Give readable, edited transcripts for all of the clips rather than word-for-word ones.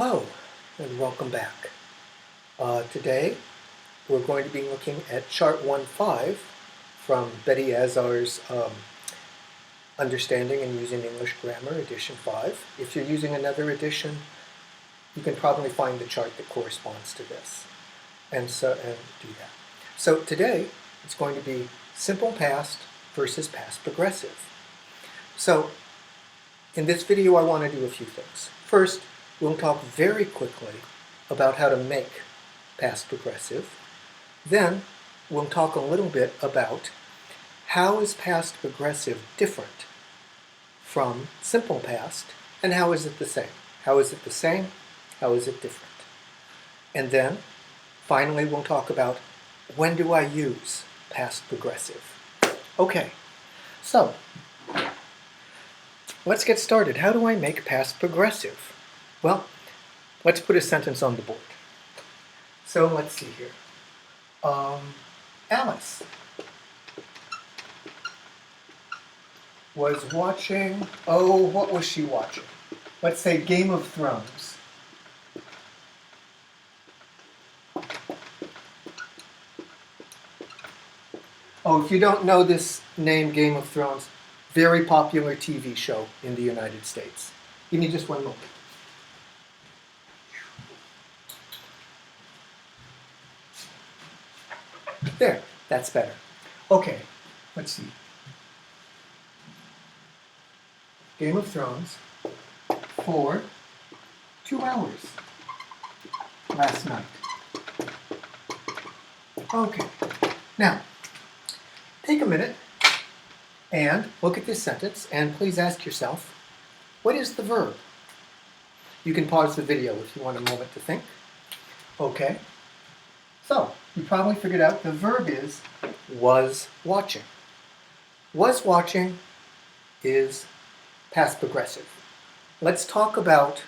Hello, and welcome back. Today, we're going to be looking at Chart 1.5 from Betty Azar's Understanding and Using English Grammar, Edition 5. If you're using another edition, you can probably find the chart that corresponds to this, and do that. So today, it's going to be simple past versus past progressive. So, in this video, I want to do a few things. First, we'll talk very quickly about how to make past progressive. Then we'll talk a little bit about how is past progressive different from simple past, and how is it the same? How is it the same? How is it different? And then finally we'll talk about when do I use past progressive. Okay, so let's get started. How do I make past progressive? Well, let's put a sentence on the board. So let's see here. Alice was watching, what was she watching? Let's say Game of Thrones. Oh, if you don't know this name, Game of Thrones, very popular TV show in the United States. Give me just one moment. There, that's better. Okay, let's see. Game of Thrones for 2 hours last night. Okay, now take a minute and look at this sentence and please ask yourself, what is the verb? You can pause the video if you want a moment to think. Okay, so you probably figured out the verb is was watching. Was watching is past progressive. Let's talk about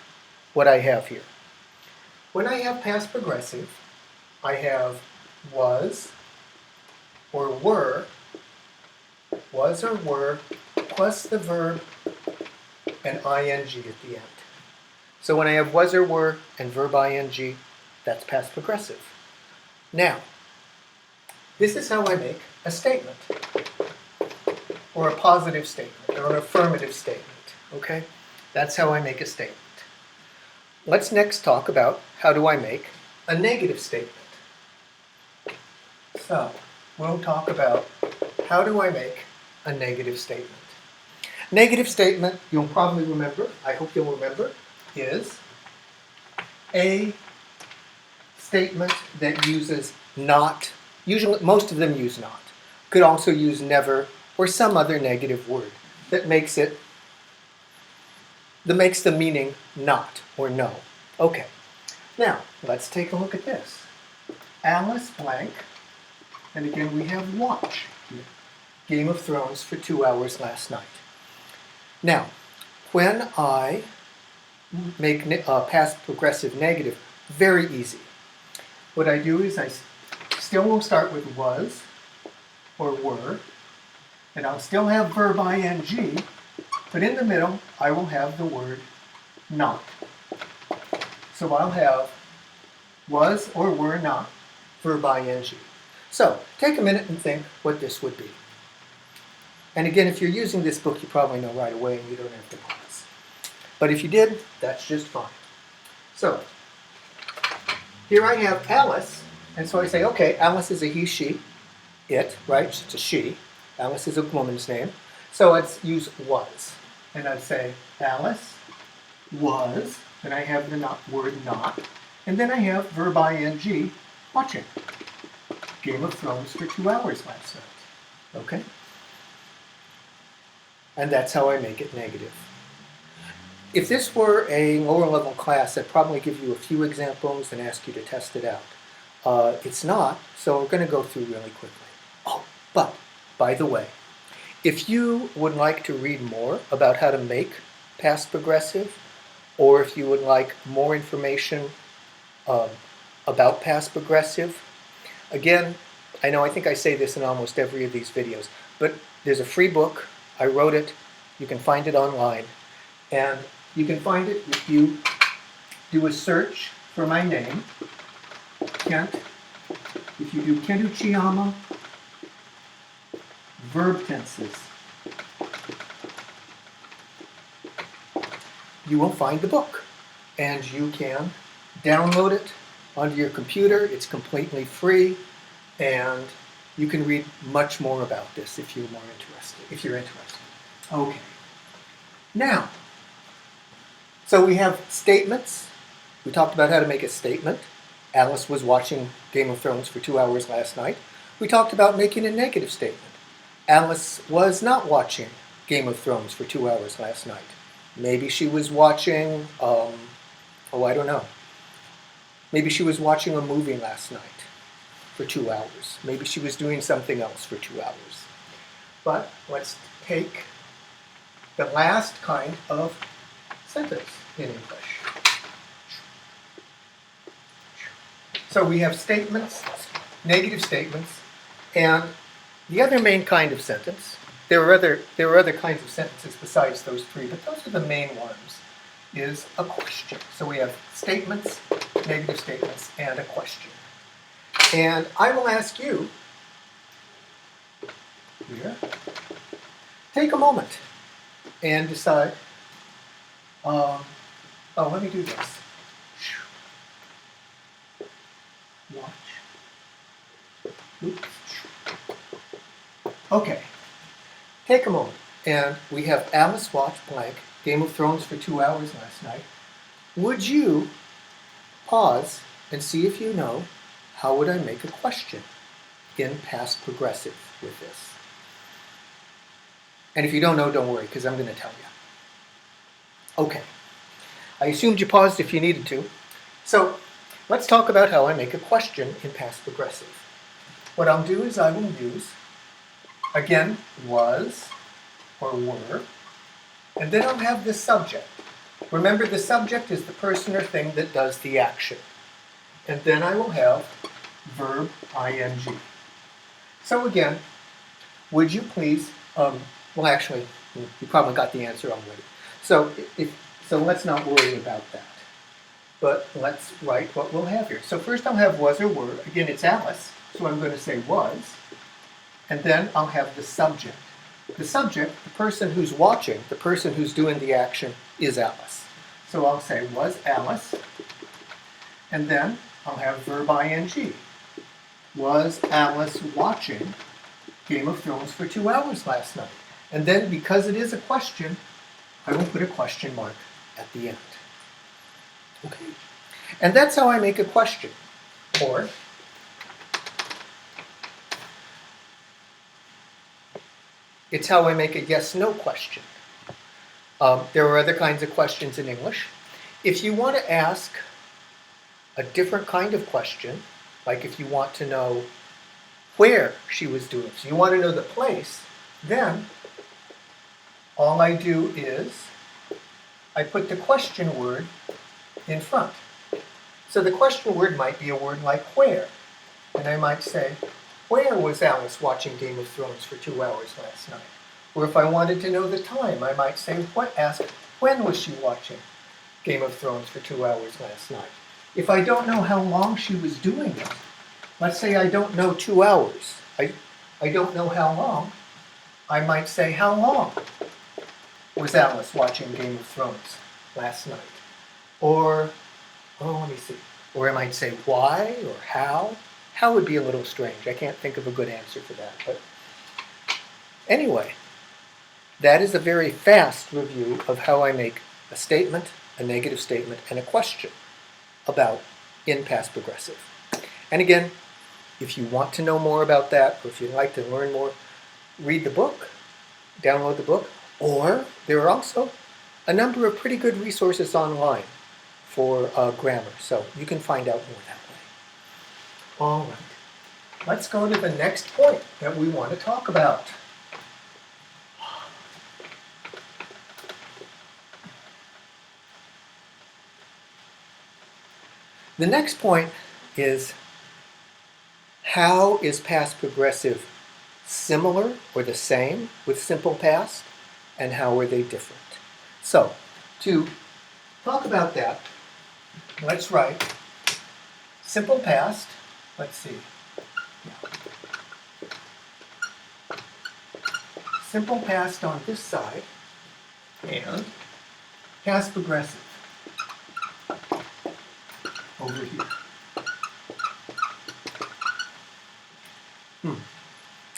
what I have here. When I have past progressive, I have was or were, plus the verb and ing at the end. So when I have was or were and verb ing, that's past progressive. Now, this is how I make a statement, or a positive statement, or an affirmative statement, okay? That's how I make a statement. Let's next talk about how do I make a negative statement. So, we'll talk about how do I make a negative statement. Negative statement, you'll probably remember, I hope you'll remember, is a statement that uses not. Usually, most of them use not. Could also use never or some other negative word that makes the meaning not or no. Okay, now let's take a look at this. Alice blank, and again we have watch here. Game of Thrones for 2 hours last night. Now, when I make past progressive negative, very easy. What I do is I still will start with was or were, and I'll still have verb ing, but in the middle I will have the word not. So I'll have was or were not, verb ing. So take a minute and think what this would be. And again, if you're using this book, you probably know right away and you don't have to pause. But if you did, that's just fine. So here I have Alice, and so I say, okay, Alice is a he, she, it, right? It's a she. Alice is a woman's name. So let's use was. And I'd say Alice was, and I have the word not, and then I have verb ing, watching. Game of Thrones for 2 hours last night. Okay? And that's how I make it negative. If this were a lower level class, I'd probably give you a few examples and ask you to test it out. It's not, so we're going to go through really quickly. Oh, but, by the way, if you would like to read more about how to make past progressive, or if you would like more information about past progressive, again, I think I say this in almost every of these videos, but there's a free book. I wrote it. You can find it online. And you can find it if you do a search for my name, Kent. If you do Kent Uchiyama, verb tenses, you will find the book. And you can download it onto your computer. It's completely free. And you can read much more about this if you're interested. Okay. Now, so we have statements. We talked about how to make a statement. Alice was watching Game of Thrones for 2 hours last night. We talked about making a negative statement. Alice was not watching Game of Thrones for 2 hours last night. Maybe she was watching, I don't know. Maybe she was watching a movie last night for 2 hours. Maybe she was doing something else for 2 hours. But let's take the last kind of sentence in English. So we have statements, negative statements, and the other main kind of sentence. There are other kinds of sentences besides those three, but those are the main ones, is a question. So we have statements, negative statements, and a question. And I will ask you here, take a moment and decide, let me do this. Watch. Oops. Okay. Take a moment. And we have Alice watched blank Game of Thrones for 2 hours last night. Would you pause and see if you know how would I make a question in past progressive with this? And if you don't know, don't worry, because I'm going to tell you. Okay. I assumed you paused if you needed to. So let's talk about how I make a question in past progressive. What I'll do is I will use, again, was or were, and then I'll have the subject. Remember, the subject is the person or thing that does the action. And then I will have verb ing. So again, would you please, well actually, you probably got the answer already. So let's not worry about that. But let's write what we'll have here. So first I'll have was or were. Again, it's Alice, so I'm going to say was. And then I'll have the subject. The subject, the person who's watching, the person who's doing the action, is Alice. So I'll say was Alice. And then I'll have verb ing. Was Alice watching Game of Thrones for 2 hours last night? And then, because it is a question, I will put a question mark at the end. Okay. And that's how I make a question. Or, it's how I make a yes-no question. There are other kinds of questions in English. If you want to ask a different kind of question, like if you want to know where she was doing, so you want to know the place, then all I do is I put the question word in front. So the question word might be a word like where. And I might say, where was Alice watching Game of Thrones for 2 hours last night? Or if I wanted to know the time, I might say, ask, when was she watching Game of Thrones for 2 hours last night? If I don't know how long she was doing it, let's say I don't know 2 hours. I don't know how long. I might say, how long was Alice watching Game of Thrones last night? Or, let me see. Or I might say, why or how? How would be a little strange. I can't think of a good answer for that. But anyway, that is a very fast review of how I make a statement, a negative statement, and a question about in past progressive. And again, if you want to know more about that, or if you'd like to learn more, read the book, download the book, or there are also a number of pretty good resources online for grammar, so you can find out more that way. All right, let's go to the next point that we want to talk about. The next point is, how is past progressive similar or the same with simple past, and how are they different? So, to talk about that, let's write simple past. Let's see. Simple past on this side and past progressive over here.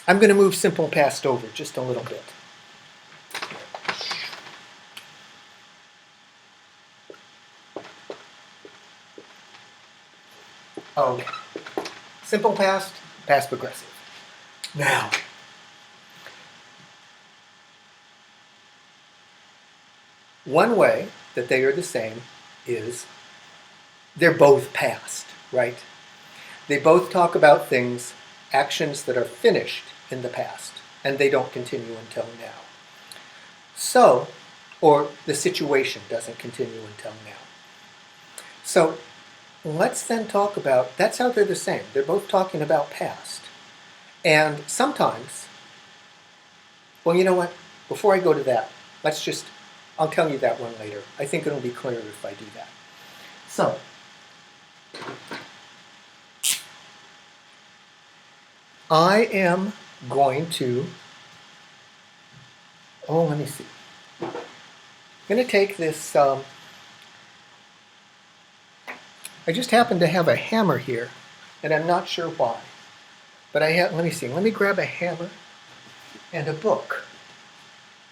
I'm going to move simple past over just a little bit. Okay. Simple past, past progressive. Now, one way that they are the same is they're both past, right? They both talk about things, actions that are finished in the past, and they don't continue until now. So, or the situation doesn't continue until now. So, let's then talk about, that's how they're the same. They're both talking about past. And sometimes, well, you know what? Before I go to that, I'll tell you that one later. I think it'll be clearer if I do that. So, I am going to, let me see. I'm going to take this, I just happen to have a hammer here, and I'm not sure why. But let me see, let me grab a hammer and a book.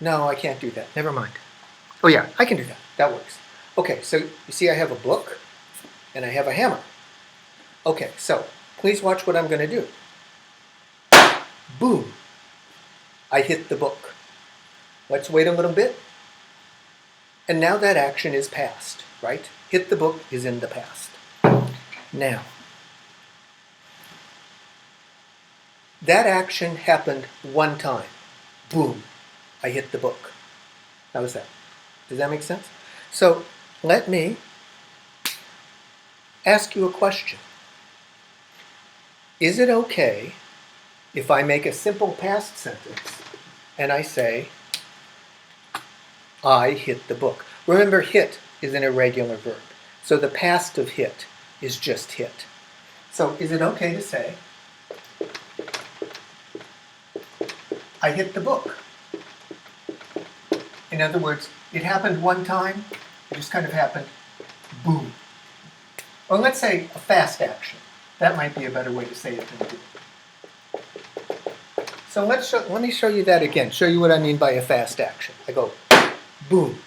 No, I can't do that, never mind. Oh yeah, I can do that, that works. Okay, so you see I have a book, and I have a hammer. Okay, so please watch what I'm going to do. Boom, I hit the book. Let's wait a little bit. And now that action is past, right? Hit the book is in the past. Now, that action happened one time. Boom, I hit the book. How was that? Does that make sense? So let me ask you a question. Is it okay if I make a simple past sentence and I say, I hit the book? Remember, hit is an irregular verb. So the past of hit is just hit. So is it okay to say, I hit the book? In other words, it happened one time, it just kind of happened, boom. Or let's say a fast action. That might be a better way to say it than boom. So let me show you that again, show you what I mean by a fast action. I go, boom.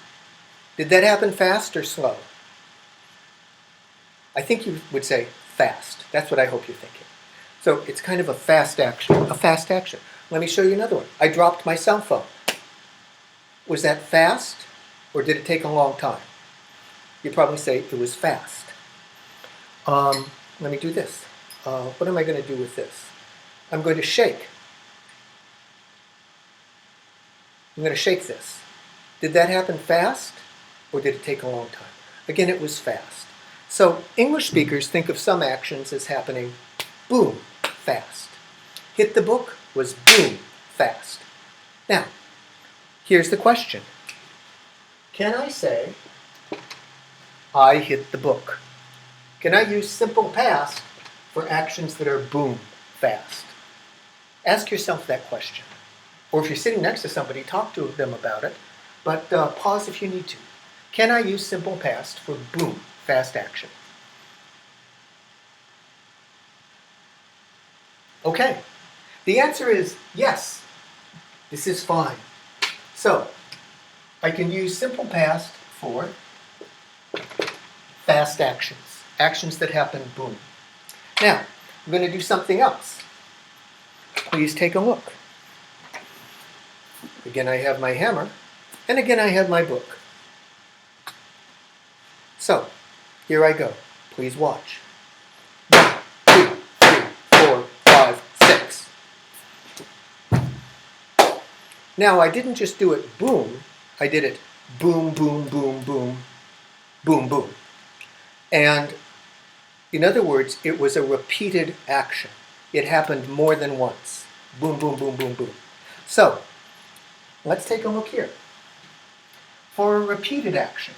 Did that happen fast or slow? I think you would say fast. That's what I hope you're thinking. So it's kind of a fast action, Let me show you another one. I dropped my cell phone. Was that fast or did it take a long time? You'd probably say it was fast. Let me do this. What am I going to do with this? I'm going to shake. I'm going to shake this. Did that happen fast or did it take a long time? Again, it was fast. So English speakers think of some actions as happening boom, fast. Hit the book was boom, fast. Now, here's the question. Can I say, I hit the book? Can I use simple past for actions that are boom, fast? Ask yourself that question. Or if you're sitting next to somebody, talk to them about it, but pause if you need to. Can I use simple past for boom, fast action? Okay, the answer is yes. This is fine. So, I can use simple past for fast actions, actions that happen boom. Now, I'm going to do something else. Please take a look. Again, I have my hammer, and again, I have my book. So, here I go. Please watch. 1, 2, 3, 4, 5, 6. Now, I didn't just do it boom, I did it boom, boom, boom, boom, boom, boom. And in other words, it was a repeated action. It happened more than once. Boom, boom, boom, boom, boom. So, let's take a look here. For a repeated action,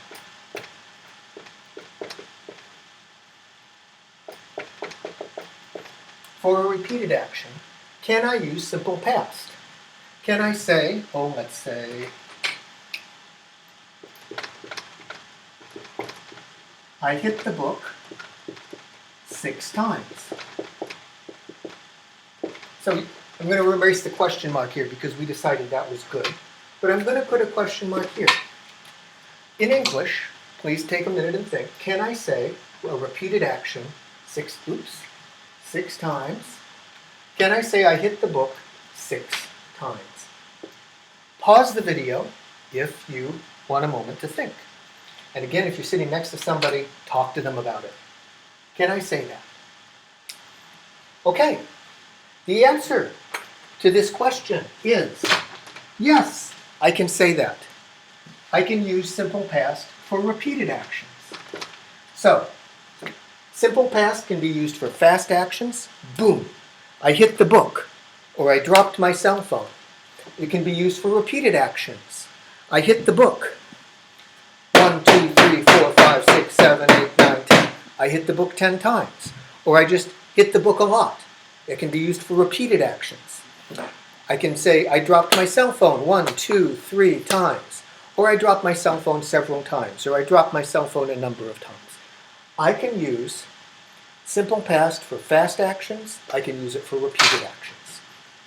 for a repeated action, can I use simple past? Can I say, oh, let's say, I hit the book 6 times. So I'm going to erase the question mark here because we decided that was good. But I'm going to put a question mark here. In English, please take a minute and think, can I say a repeated action 6 times? Can I say I hit the book 6 times? Pause the video if you want a moment to think. And again, if you're sitting next to somebody, talk to them about it. Can I say that? Okay, the answer to this question is yes, I can say that. I can use simple past for repeated actions. So, simple past can be used for fast actions. Boom, I hit the book, or I dropped my cell phone. It can be used for repeated actions. I hit the book. 1, 2, 3, 4, 5, 6, 7, 8, 9, 10. I hit the book 10 times. Or I just hit the book a lot. It can be used for repeated actions. I can say I dropped my cell phone 1, 2, 3 times. Or I dropped my cell phone several times. Or I dropped my cell phone a number of times. I can use simple past for fast actions. I can use it for repeated actions.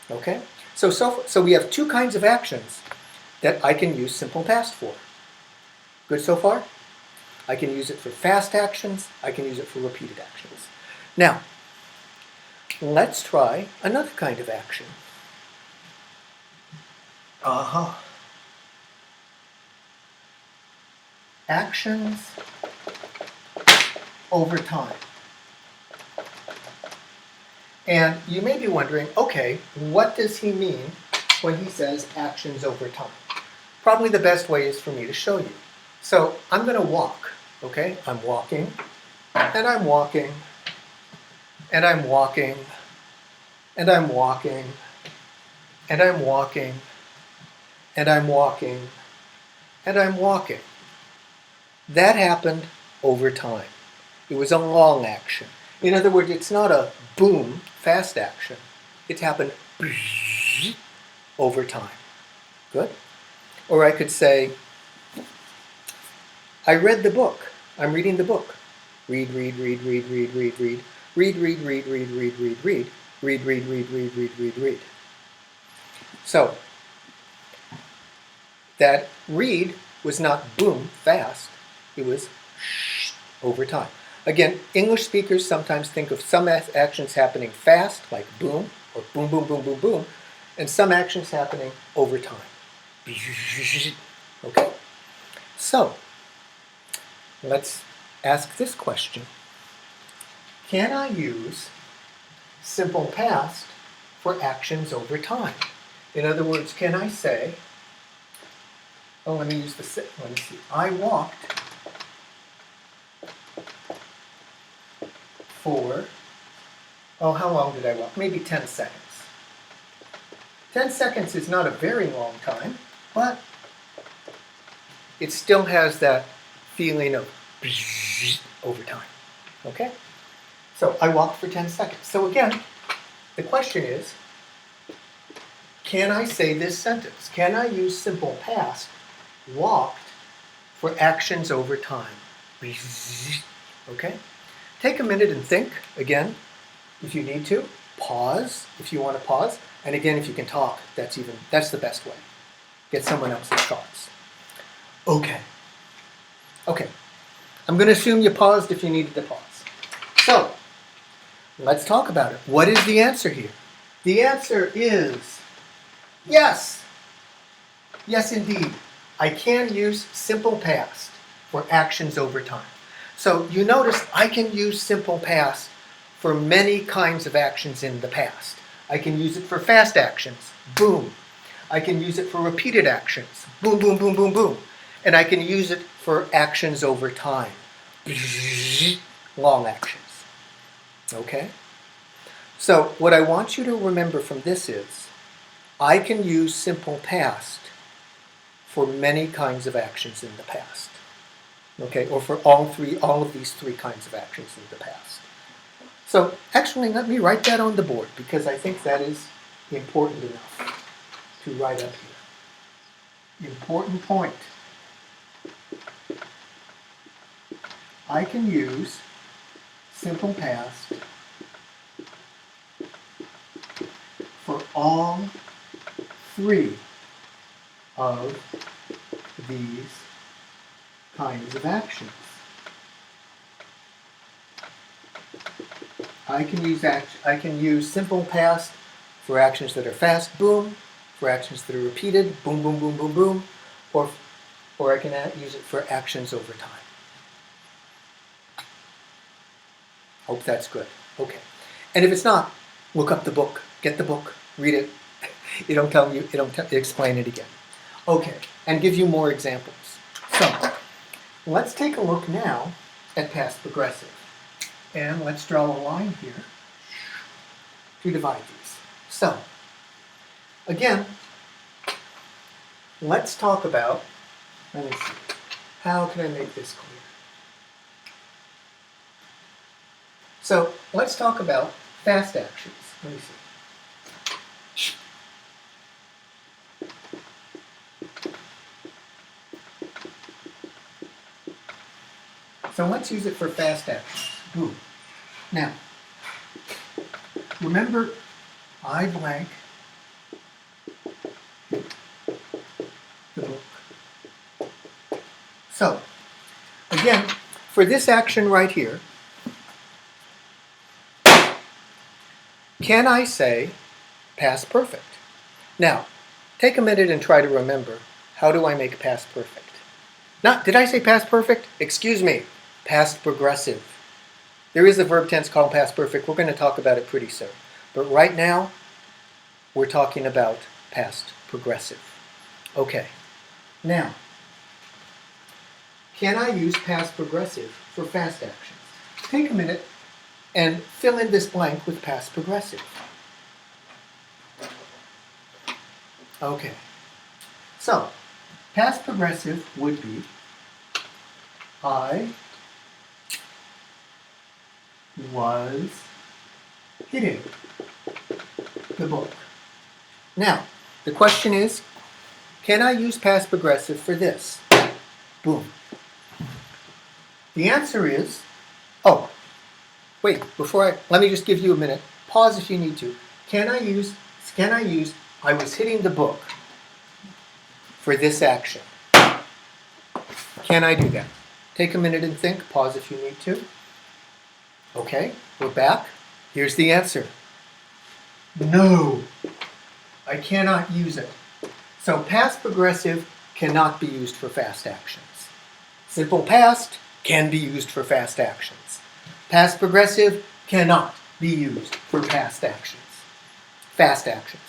Okay? So we have 2 kinds of actions that I can use simple past for. Good so far? I can use it for fast actions. I can use it for repeated actions. Now, let's try another kind of action. Actions over time. And you may be wondering, okay, what does he mean when he says actions over time? Probably the best way is for me to show you. So I'm going to walk, okay? I'm walking, and I'm walking, and I'm walking, and I'm walking, and I'm walking, and I'm walking, and I'm walking. That happened over time. It was a long action. In other words, it's not a boom, fast action. It happened over time. Good? Or I could say, I read the book. I'm reading the book. Read, read, read, read, read, read, read. Read, read, read, read, read, read, read. Read, read, read, read, read, read, read. So, that read was not boom, fast. It was over time. Again, English speakers sometimes think of some actions happening fast, like boom, or boom, boom, boom, boom, boom, and some actions happening over time. Okay? So, let's ask this question. Can I use simple past for actions over time? In other words, can I say, let me see. I walked for, how long did I walk? Maybe 10 seconds. 10 seconds is not a very long time, but it still has that feeling of over time. Okay? So I walked for 10 seconds. So again, the question is, can I say this sentence? Can I use simple past, walked, for actions over time? Okay? Take a minute and think, again, if you need to. Pause, if you want to pause. And again, if you can talk, that's the best way. Get someone else's thoughts. Okay. I'm going to assume you paused if you needed to pause. So, let's talk about it. What is the answer here? The answer is yes. Yes, indeed. I can use simple past for actions over time. So you notice I can use simple past for many kinds of actions in the past. I can use it for fast actions. Boom. I can use it for repeated actions. Boom, boom, boom, boom, boom. And I can use it for actions over time. Long actions. Okay? So what I want you to remember from this is, I can use simple past for many kinds of actions in the past. Okay? Or for all of these 3 kinds of actions in the past. So actually, let me write that on the board because I think that is important enough to write up here. Important point. I can use simple past for all three of these kinds of actions. I can use simple past for actions that are fast, boom, for actions that are repeated, boom, boom, boom, boom, boom, or I can use it for actions over time. Hope that's good. Okay. And if it's not, look up the book, get the book, read it. It'll explain it again. Okay, and give you more examples. So, let's take a look now at past progressive. And let's draw a line here to divide these. So, again, let's talk about, let me see, how can I make this clear? So, let's talk about fast actions. Let me see. So let's use it for fast actions. Boom. Now, remember, I blank the book. So, again, for this action right here, can I say past perfect? Now, take a minute and try to remember, how do I make past perfect? Did I say past perfect? Excuse me, past progressive. There is a verb tense called past perfect. We're going to talk about it pretty soon. But right now, we're talking about past progressive. Okay. Now, can I use past progressive for fast actions? Take a minute and fill in this blank with past progressive. Okay. So, past progressive would be I was hitting the book. Now, the question is, can I use past progressive for this? Boom. The answer is, oh, wait, let me just give you a minute. Pause if you need to. Can I use, I was hitting the book for this action? Can I do that? Take a minute and think. Pause if you need to. Okay, we're back. Here's the answer. No, I cannot use it. So past progressive cannot be used for fast actions. Simple past can be used for fast actions. Past progressive cannot be used for past actions. Fast actions.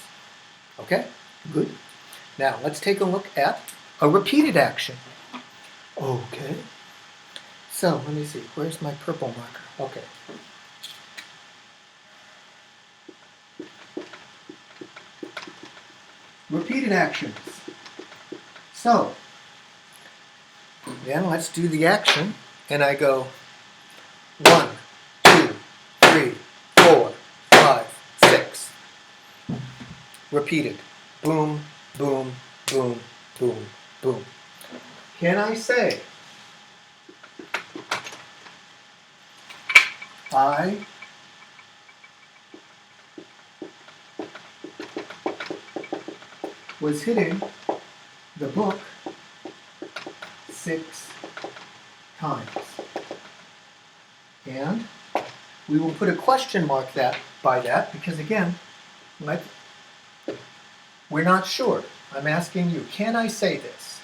Okay, good. Now let's take a look at a repeated action. Okay. So let me see, where's my purple marker? Okay. Repeated actions. So, then let's do the action, and I go 1, 2, 3, 4, 5, 6. Repeated. Boom, boom, boom, boom, boom. Can I say I was hitting the book 6 times? And we will put a question mark by that because, again, we're not sure. I'm asking you, can I say this?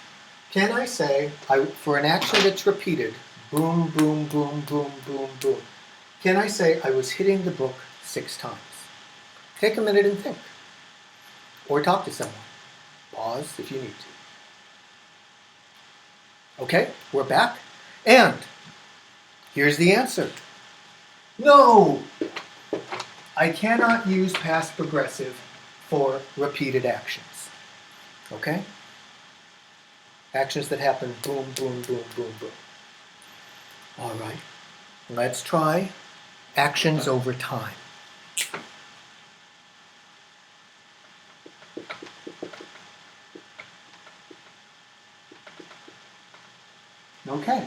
Can I say, for an action that's repeated, boom, boom, boom, boom, boom, boom, can I say I was hitting the book 6 times? Take a minute and think. Or talk to someone. Pause if you need to. Okay, we're back. And here's the answer. No! I cannot use past progressive for repeated actions. Okay? Actions that happen boom, boom, boom, boom, boom. All right. Let's try actions over time. Okay.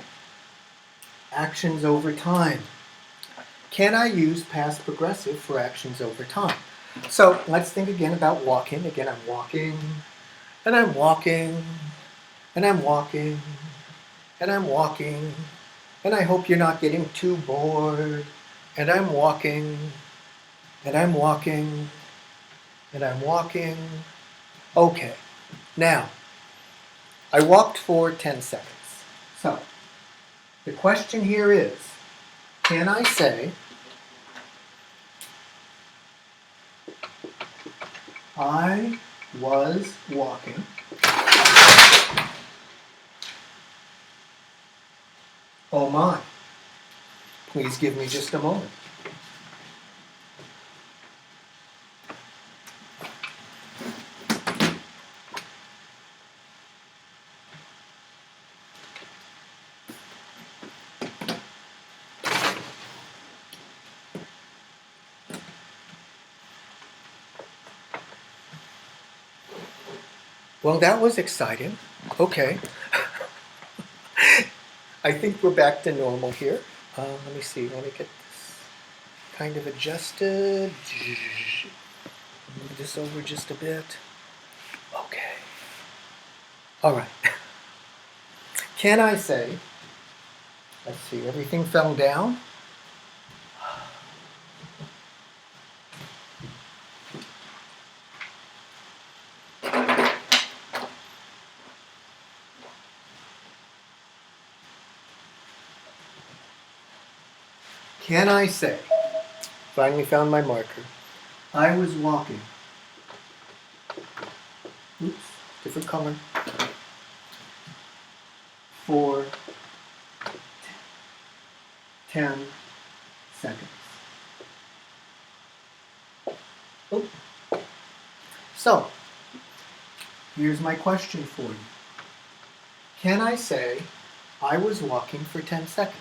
Actions over time. Can I use past progressive for actions over time? So let's think again about walking. Again, I'm walking, and I'm walking, and I'm walking, and I'm walking, and I hope you're not getting too bored. And I'm walking, and I'm walking, and I'm walking. Okay, now, I walked for 10 seconds. So, the question here is, can I say, I was walking oh my. Please give me just a moment. Well, that was exciting. Okay. I think we're back to normal here. Let me see. Let me get this kind of adjusted. Move this over just a bit. Okay. All right. Can I say, let's see, everything fell down? Can I say, finally found my marker, I was walking, oops, different color, for 10 seconds. Oh. So, here's my question for you. Can I say, I was walking for 10 seconds?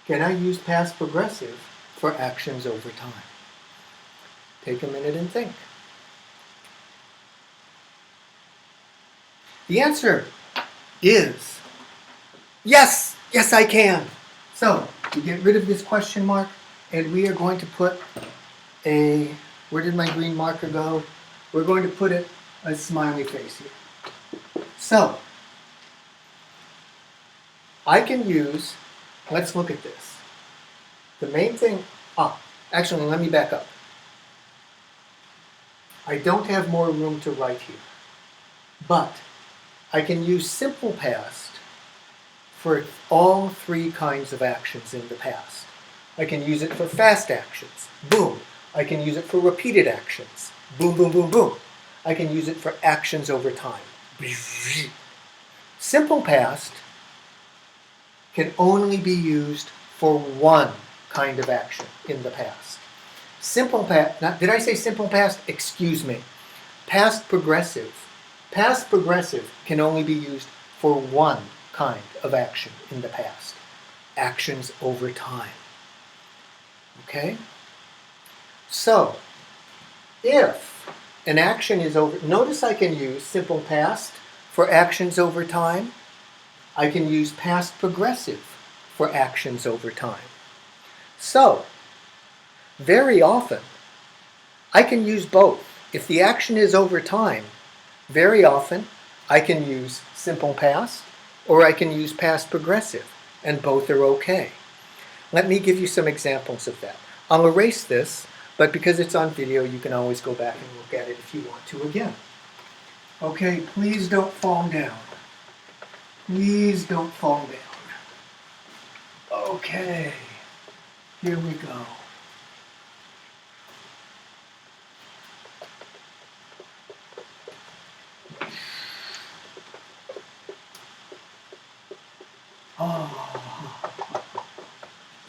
Can I use past progressive for actions over time? Take a minute and think. The answer is yes, yes I can. So we get rid of this question mark and we are going to put a, where did my green marker go? We're going to put a smiley face here. So I can use, let's look at this. The main thing, actually let me back up. I don't have more room to write here, but I can use simple past for all three kinds of actions in the past. I can use it for fast actions, boom. I can use it for repeated actions, boom, boom, boom, boom. I can use it for actions over time. Simple past can only be used for one kind of action in the past. Simple past, did I say simple past? Excuse me. Past progressive. Past progressive can only be used for one kind of action in the past. Actions over time. Okay? So, if an action is over, notice I can use simple past for actions over time. I can use past progressive for actions over time. So, very often, I can use both. If the action is over time, very often I can use simple past or I can use past progressive, and both are okay. Let me give you some examples of that. I'll erase this, but because it's on video, you can always go back and look at it if you want to again. Okay, please don't fall down. Please don't fall down. Okay, here we go.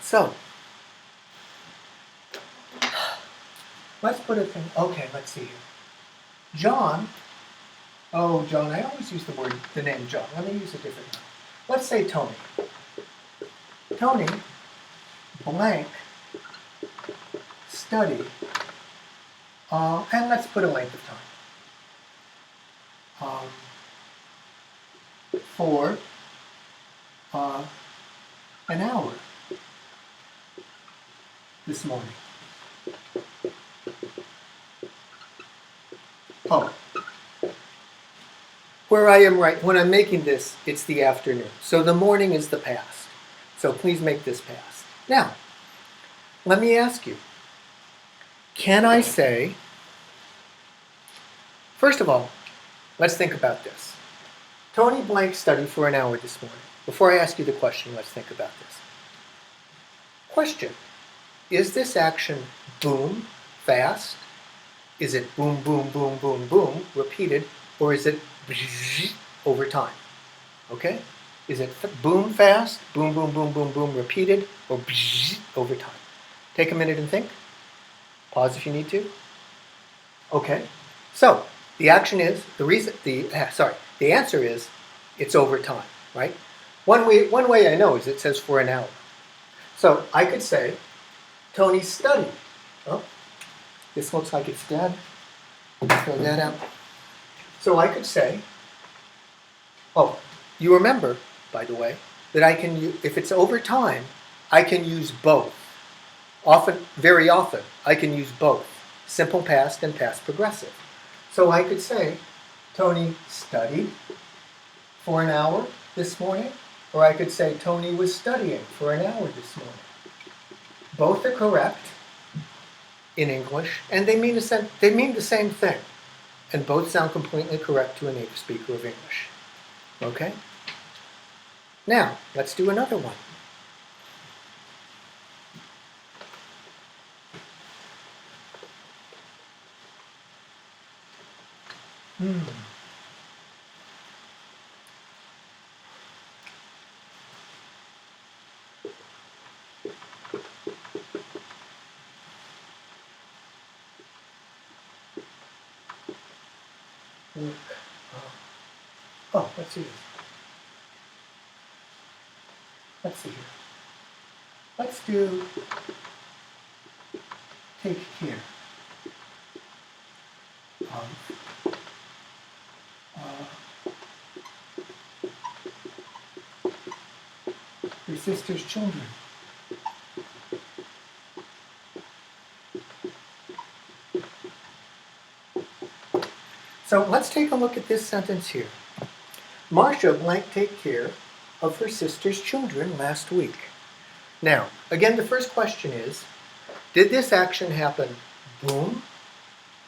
So, let's put a thing, okay, let's see here. John, John, I always use the name John. Let me use a different one. Let's say Tony. Tony blank study, and let's put a length of time, for an hour this morning. Oh, where I am right, when I'm making this, it's the afternoon. So the morning is the past. So please make this past. Now, let me ask you, can I say, first of all, let's think about this. Tony blank studied for an hour this morning. Before I ask you the question, let's think about this. Question, is this action boom, fast? Is it boom, boom, boom, boom, boom, repeated, or is it over time? Okay? Is it boom fast, boom, boom, boom, boom, boom, repeated, or over time? Take a minute and think. Pause if you need to. Okay. So the action is the answer is it's over time, right? One way I know is it says for an hour. So I could say Tony studied. Oh, this looks like it's dead. Throw that out. So I could say, oh, you remember, by the way, that I can use, if it's over time, I can use both. Often, very often, I can use both, simple past and past progressive. So I could say, Tony studied for an hour this morning, or I could say Tony was studying for an hour this morning. Both are correct in English, and they mean the same thing, and both sound completely correct to a native speaker of English. Okay? Now, let's do another one. Oh, let's see. Let's see here. Let's do take care of your sister's children. So let's take a look at this sentence here. Marcia blank take care of her sister's children last week. Now, again, the first question is, did this action happen boom?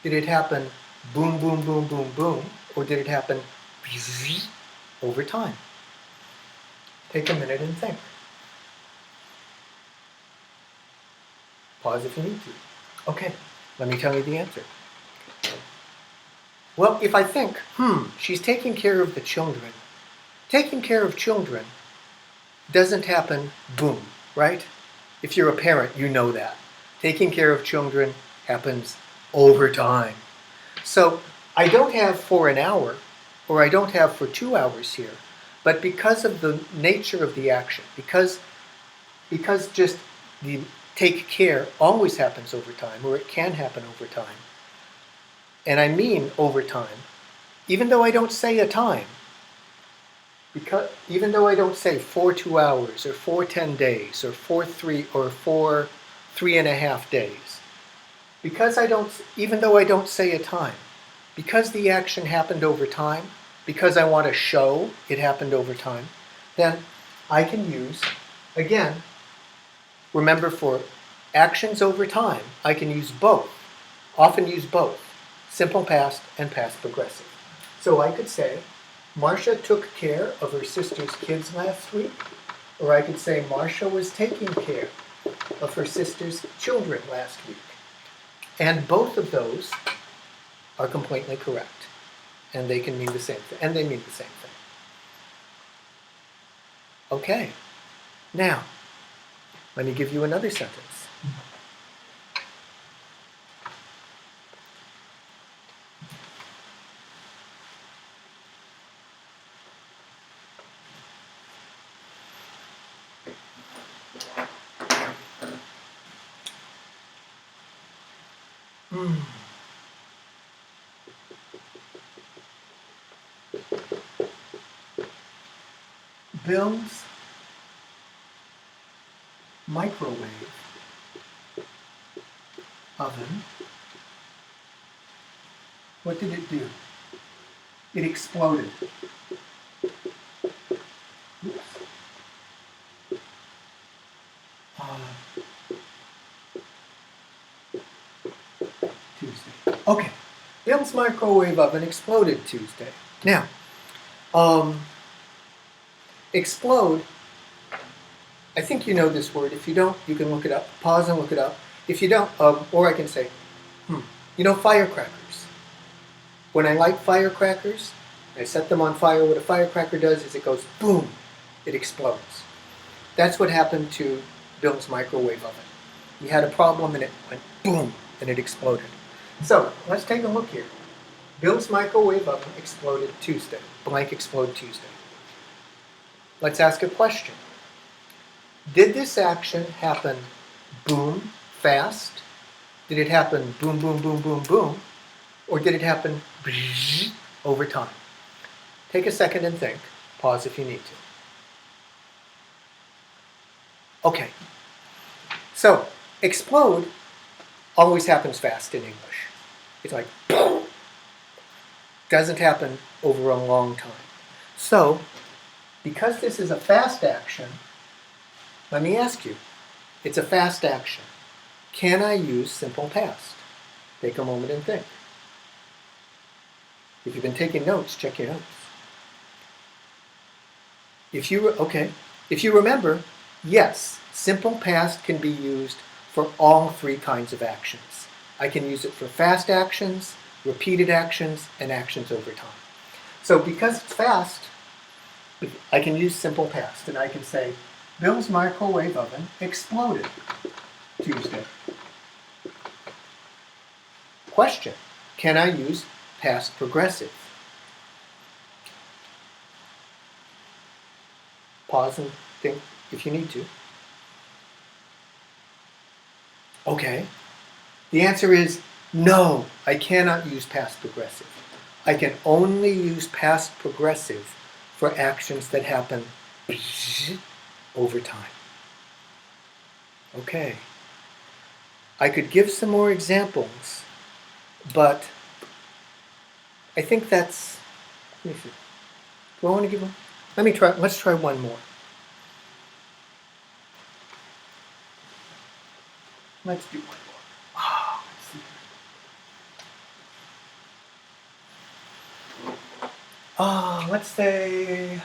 Did it happen boom, boom, boom, boom, boom? Or did it happen over time? Take a minute and think. Pause if you need to. Okay, let me tell you the answer. Well, if I think, she's taking care of the children. Taking care of children doesn't happen boom, right? If you're a parent, you know that. Taking care of children happens over time. So I don't have for an hour, or I don't have for 2 hours here, but because of the nature of the action, because just the take care always happens over time, or it can happen over time, and I mean over time, even though I don't say a time, even though I don't say for 2 hours, or for 10 days, or for 3.5 days, even though I don't say a time, because the action happened over time, because I want to show it happened over time, then I can use, again, remember for actions over time, I can use both, often use both, simple past and past progressive. So I could say, Marcia took care of her sister's kids last week, or I could say Marcia was taking care of her sister's children last week. And both of those are completely correct. And they can mean the same thing. And they mean the same thing. Okay. Now, let me give you another sentence. Bill's microwave oven, what did it do? It exploded. Oops. Tuesday. Okay. Bill's microwave oven exploded Tuesday. Now, explode, I think you know this word. If you don't, you can look it up. Pause and look it up. If you don't, or I can say, you know firecrackers. When I light firecrackers, I set them on fire. What a firecracker does is it goes boom, it explodes. That's what happened to Bill's microwave oven. He had a problem and it went boom, and it exploded. So let's take a look here. Bill's microwave oven exploded Tuesday. Blank explode Tuesday. Let's ask a question. Did this action happen boom, fast? Did it happen boom, boom, boom, boom, boom? Or did it happen over time? Take a second and think. Pause if you need to. Okay. So, explode always happens fast in English. It's like, doesn't happen over a long time. So, because this is a fast action, let me ask you, it's a fast action. Can I use simple past? Take a moment and think. If you've been taking notes, check your notes. If you remember, yes, simple past can be used for all three kinds of actions. I can use it for fast actions, repeated actions, and actions over time. So because it's fast, I can use simple past, and I can say, Bill's microwave oven exploded Tuesday. Question, can I use past progressive? Pause and think if you need to. Okay. The answer is no, I cannot use past progressive. I can only use past progressive for actions that happen over time. Okay. I could give some more examples, but I think that's, let me see. Do I want to give one? Let's try one more. Let's do one more. Let's see. Let's say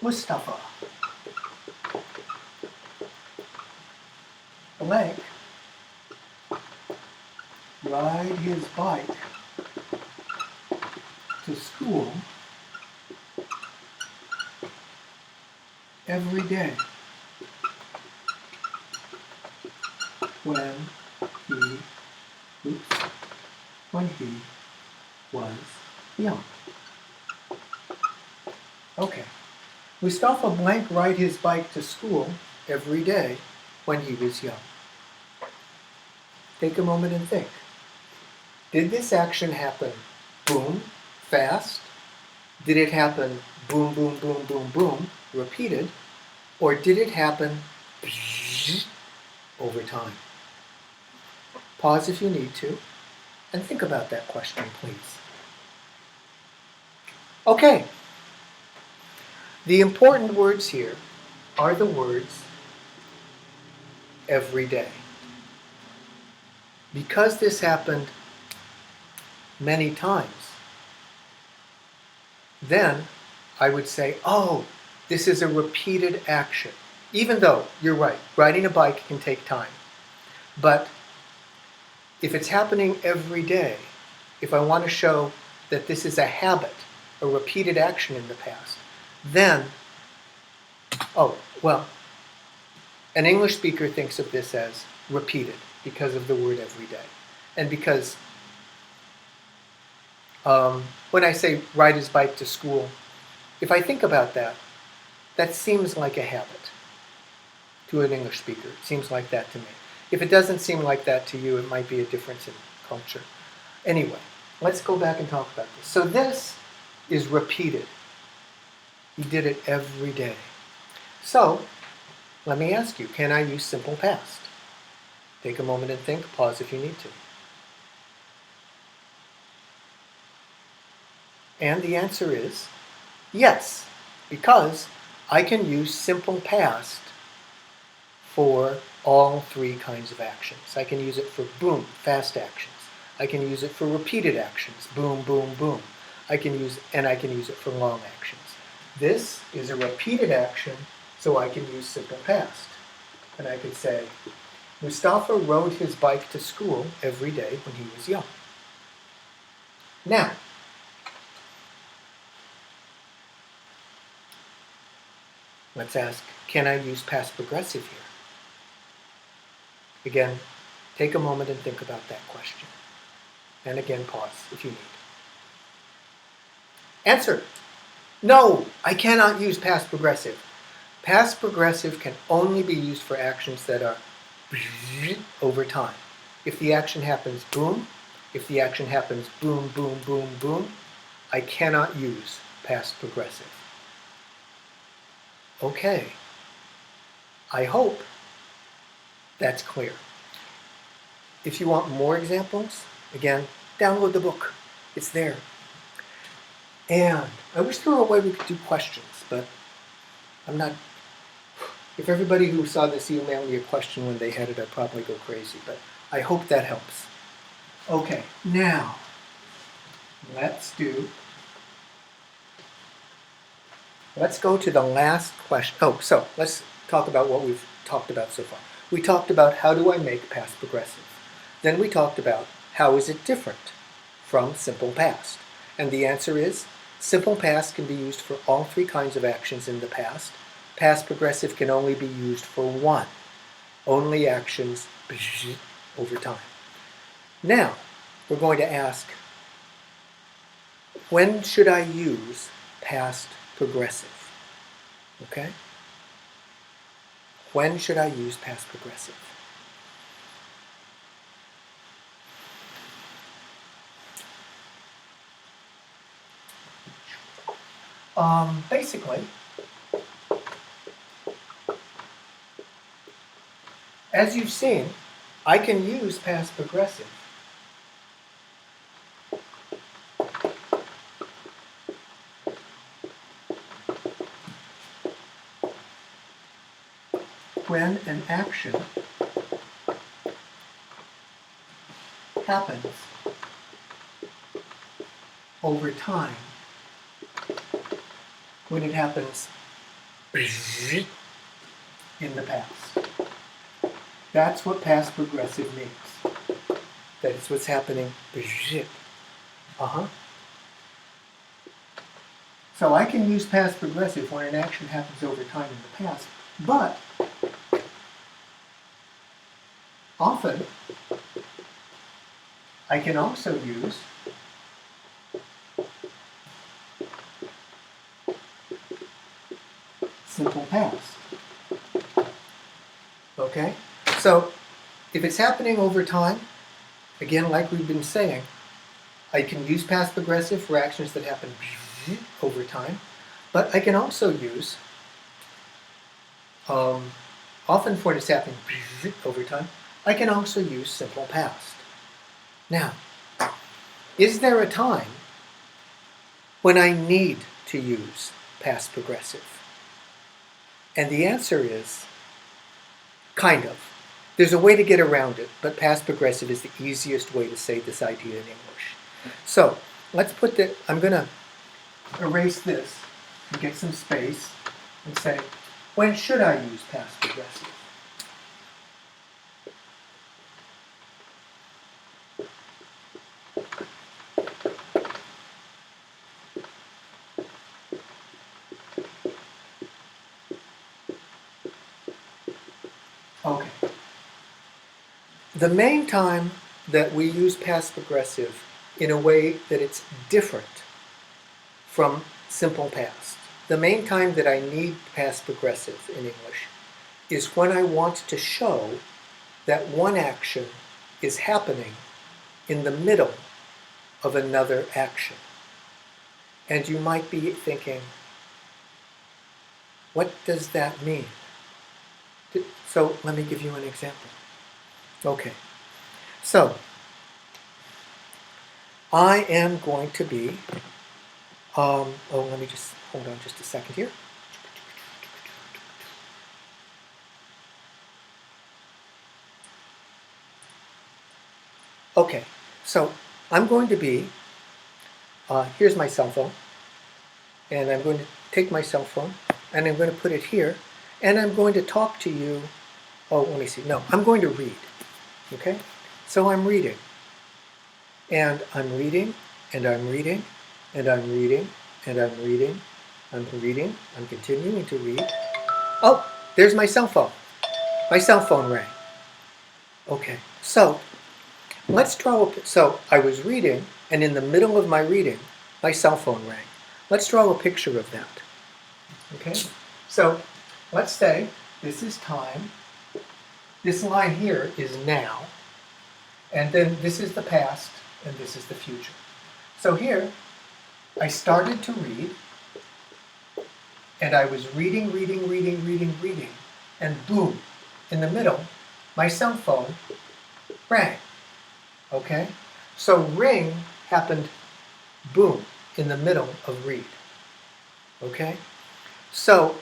Mustafa. Blank ride his bike to school every day when he was young. Okay. Mustafa blank ride his bike to school every day when he was young. Take a moment and think. Did this action happen boom, fast? Did it happen boom, boom, boom, boom, boom, repeated? Or did it happen over time? Pause if you need to, and think about that question, please. Okay. The important words here are the words every day. Because this happened many times, then I would say, oh, this is a repeated action. Even though, you're right, riding a bike can take time. But if it's happening every day, if I want to show that this is a habit, a repeated action in the past, then, an English speaker thinks of this as repeated because of the word every day. And because when I say ride his bike to school, if I think about that, that seems like a habit to an English speaker. It seems like that to me. If it doesn't seem like that to you, it might be a difference in culture. Anyway, let's go back and talk about this. So this is repeated. You did it every day. So let me ask you, can I use simple past? Take a moment and think. Pause if you need to. And the answer is yes, because I can use simple past for all three kinds of actions. I can use it for boom, fast actions. I can use it for repeated actions, boom, boom, boom. I can use it for long actions. This is a repeated action, so I can use simple past. And I could say, Mustafa rode his bike to school every day when he was young. Now, let's ask, can I use past progressive here? Again, take a moment and think about that question. And again, pause if you need. Answer. No, I cannot use past progressive. Past progressive can only be used for actions that are over time. If the action happens boom, if the action happens boom, boom, boom, boom, I cannot use past progressive. Okay. I hope that's clear. If you want more examples, again, download the book. It's there. And I wish there were a way we could do questions, but I'm not. If everybody who saw this emailed me a question when they had it, I'd probably go crazy, but I hope that helps. Okay, now, let's go to the last question. Oh, so let's talk about what we've talked about so far. We talked about how do I make past progressive. Then we talked about how is it different from simple past. And the answer is simple past can be used for all three kinds of actions in the past. Past progressive can only be used for one. Only actions over time. Now, we're going to ask, when should I use past progressive? Okay? When should I use past progressive? Basically, as you've seen, I can use past progressive when an action happens over time, when it happens in the past. That's what past progressive means. That's what's happening. So I can use past progressive when an action happens over time in the past, but often I can also use simple past. Okay? So if it's happening over time, again, like we've been saying, I can use past progressive for actions that happen over time, but I can also use, often for when it's happening over time, I can also use simple past. Now, is there a time when I need to use past progressive? And the answer is, kind of. There's a way to get around it, but past progressive is the easiest way to say this idea in English. So, let's put the, I'm going to erase this and get some space and say, when should I use past progressive? Okay. The main time that we use past progressive in a way that it's different from simple past, the main time that I need past progressive in English is when I want to show that one action is happening in the middle of another action. And you might be thinking, what does that mean? So let me give you an example. Okay, so I am going to be, let me just hold on just a second here. Okay, so I'm going to be, here's my cell phone, and I'm going to take my cell phone, and I'm going to put it here, and I'm going to talk to you. Oh, let me see. No, I'm going to read. Okay, so I'm reading, and I'm reading, and I'm reading, and I'm reading, and I'm reading, I'm reading, I'm continuing to read. Oh, there's my cell phone. My cell phone rang. Okay, so let's draw so I was reading, and in the middle of my reading, my cell phone rang. Let's draw a picture of that. Okay, so let's say this is time. This line here is now, and then this is the past, and this is the future. So here, I started to read, and I was reading, and boom, in the middle, my cell phone rang. Okay? So ring happened, boom, in the middle of read. Okay? So,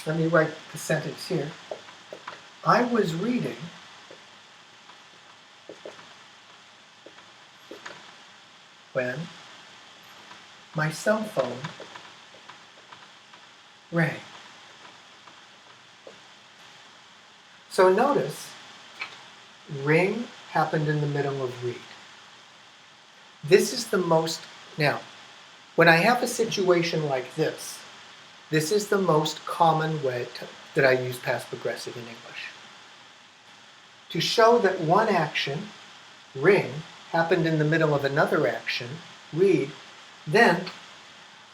let me write the sentence here. I was reading when my cell phone rang. So notice, ring happened in the middle of read. This is the most, now, when I have a situation like this is the most common way that I use past progressive in English. To show that one action, ring, happened in the middle of another action, read, then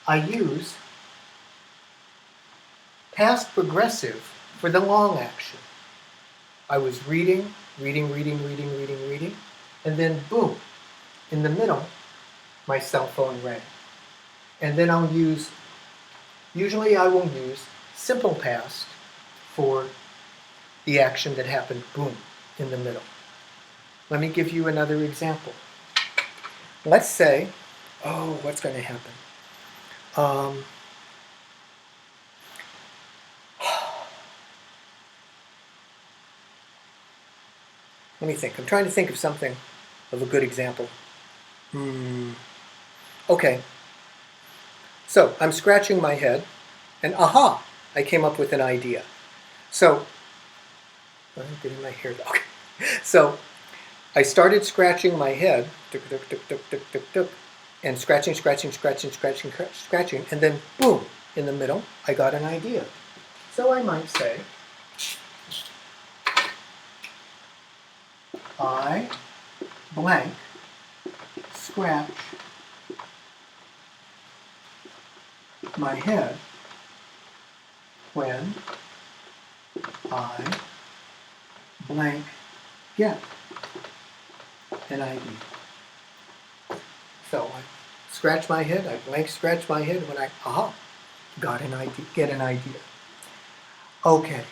I use past progressive for the long action. I was reading, and then boom, in the middle, my cell phone rang. And then I'll use, usually I will use simple past for the action that happened, boom, in the middle. Let me give you another example. Let's say, oh, what's going to happen? Let me think. I'm trying to think of something, of a good example. Okay. So I'm scratching my head, and aha, I came up with an idea. So, I'm getting my hair. Okay. So I started scratching my head, and scratching, and then boom, in the middle, I got an idea. So I might say, I blank scratch my head when I blank get an idea. So I scratch my head, I blank scratch my head when I, got an idea, get an idea. Okay,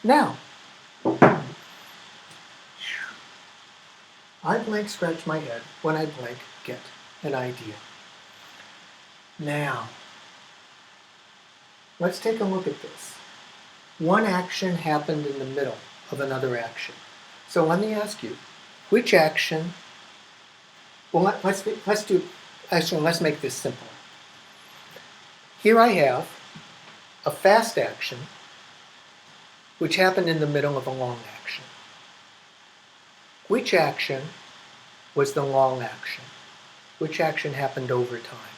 now, I blank scratch my head when I blank get an idea. Now, let's take a look at this. One action happened in the middle of another action. So let me ask you, which action, well, let's make this simple. Here I have a fast action which happened in the middle of a long action. Which action was the long action? Which action happened over time?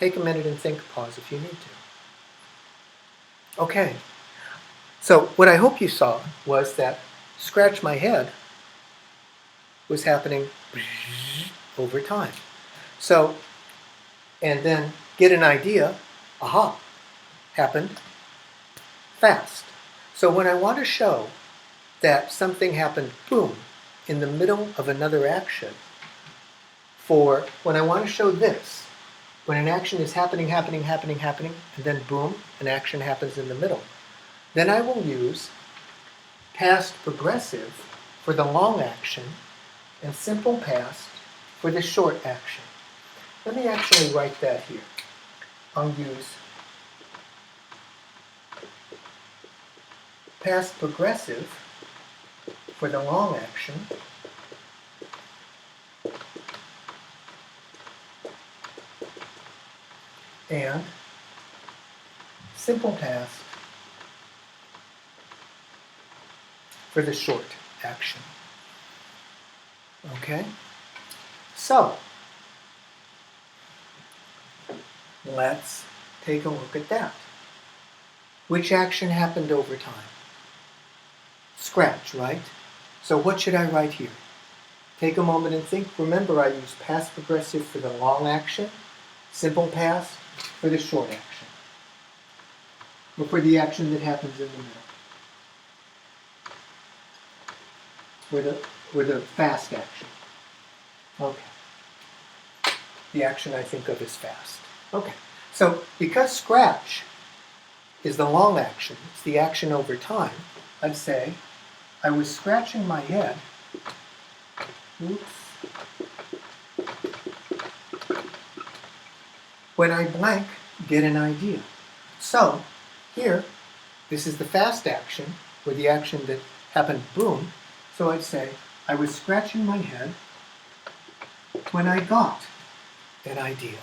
Take a minute and think, pause if you need to. Okay, so what I hope you saw was that scratch my head was happening over time. So, and then get an idea, happened fast. So when I want to show that something happened, boom, in the middle of another action for when I want to show this. When an action is happening, and then boom, an action happens in the middle. Then I will use past progressive for the long action and simple past for the short action. Let me actually write that here. I'll use past progressive for the long action and simple past for the short action. Okay? So, let's take a look at that. Which action happened over time? Scratch, right? So what should I write here? Take a moment and think. Remember, I use past progressive for the long action, simple past for the short action, or for the action that happens in the middle, or the fast action. Okay. The action I think of is fast. Okay. So because scratch is the long action, it's the action over time, I'd say I was scratching my head. Oops. When I blank, get an idea. So here, this is the fast action, or the action that happened boom. So I'd say I was scratching my head when I got an idea.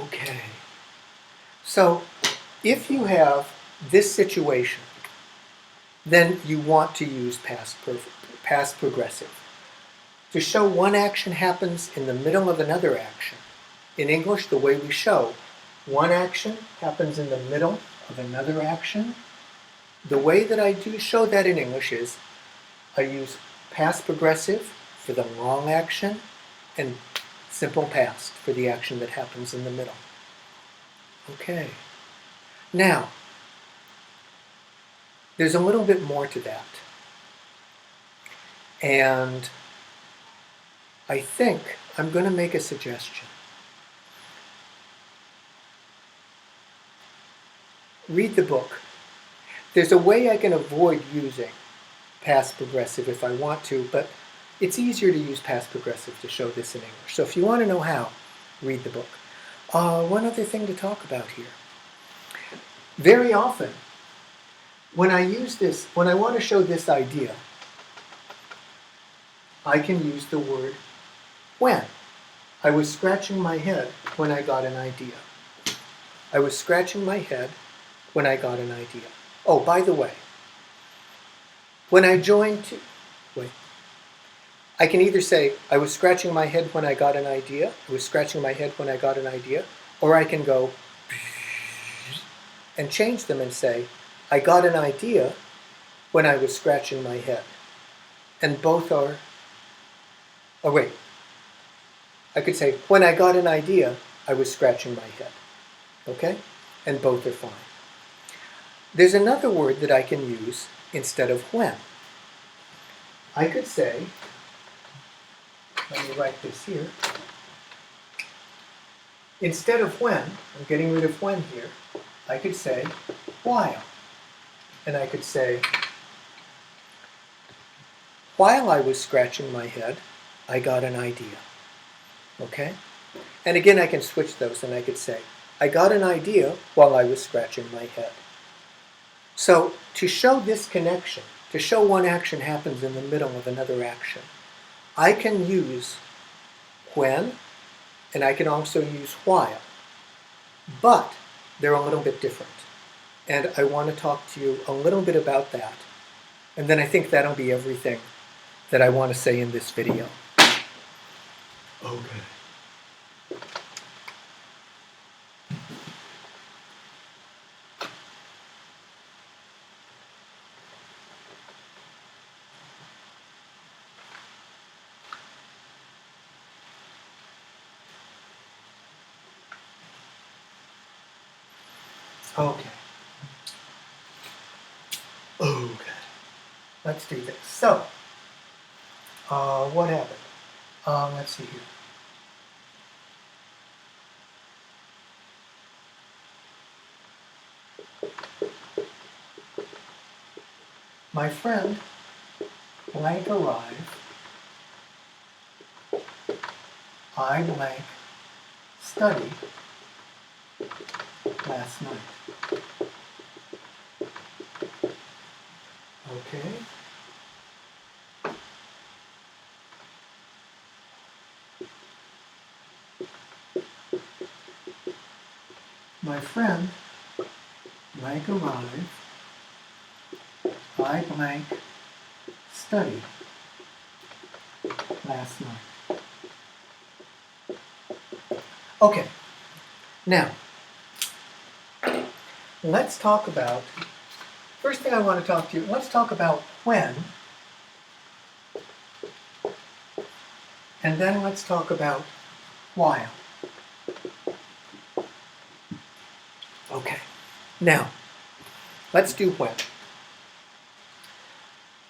Okay. So if you have this situation, then you want to use past progressive. To show one action happens in the middle of another action. In English, the way we show one action happens in the middle of another action. The way that I do show that in English is I use past progressive for the long action and simple past for the action that happens in the middle. Okay. Now, there's a little bit more to that. And I think I'm going to make a suggestion. Read the book. There's a way I can avoid using past progressive if I want to, but it's easier to use past progressive to show this in English. So if you want to know how, read the book. One other thing to talk about here. Very often, when I use this, when I want to show this idea, I can use the word when. I was scratching my head when I got an idea. I was scratching my head when I got an idea. Oh, by the way, when I join two, I can either say, I was scratching my head when I got an idea, I was scratching my head when I got an idea, or I can go and change them and say, I got an idea when I was scratching my head. And both are, oh wait, I could say, when I got an idea, I was scratching my head. Okay? And both are fine. There's another word that I can use instead of when. I could say, let me write this here. Instead of when, I'm getting rid of when here, I could say while. And I could say, while I was scratching my head, I got an idea. Okay? And again, I can switch those and I could say, I got an idea while I was scratching my head. So to show this connection, to show one action happens in the middle of another action, I can use when, and I can also use while. But they're a little bit different. And I want to talk to you a little bit about that. And then I think that'll be everything that I want to say in this video. Okay. Okay. Okay. let's do this. So, what happened? Let's see here. My friend blank arrived. I blank studied last night. Okay. My friend blank arrived. I blank studied last night. Okay. Now, let's talk about, first thing I want to talk to you, let's talk about when, and then let's talk about while. Okay, now, let's do when.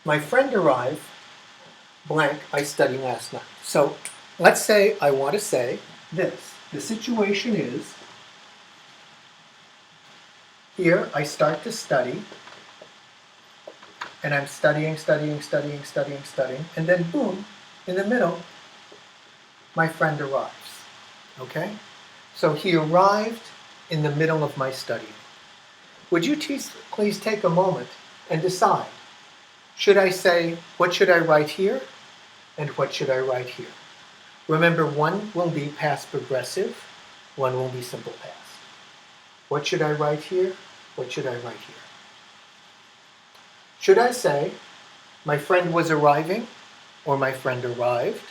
My friend arrived, blank, I studied last night. So, let's say I want to say this. The situation is, here I start to study, and I'm studying, and then boom, in the middle, my friend arrives. Okay? So he arrived in the middle of my studying. Would you please take a moment and decide, should I say, what should I write here, and what should I write here? Remember, one will be past progressive, one will be simple past. What should I write here? What should I write here? Should I say, my friend was arriving, or my friend arrived?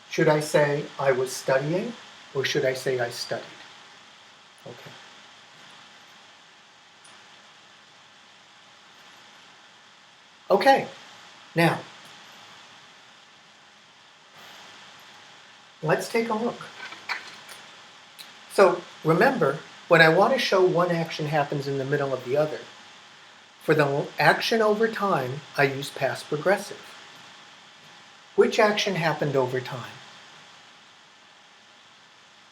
Should I say, I was studying, or should I say, I studied? Okay. Okay, now, let's take a look. So remember, when I want to show one action happens in the middle of the other, for the action over time, I use past progressive. Which action happened over time?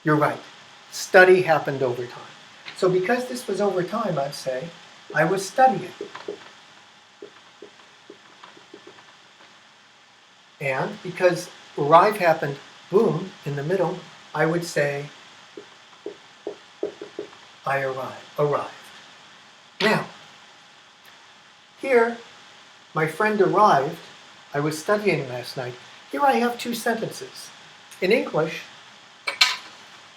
You're right. Study happened over time. So because this was over time, I'd say, I was studying. And because arrive happened, boom, in the middle, I would say, I arrived. Now, here, my friend arrived, I was studying last night. Here I have two sentences. In English,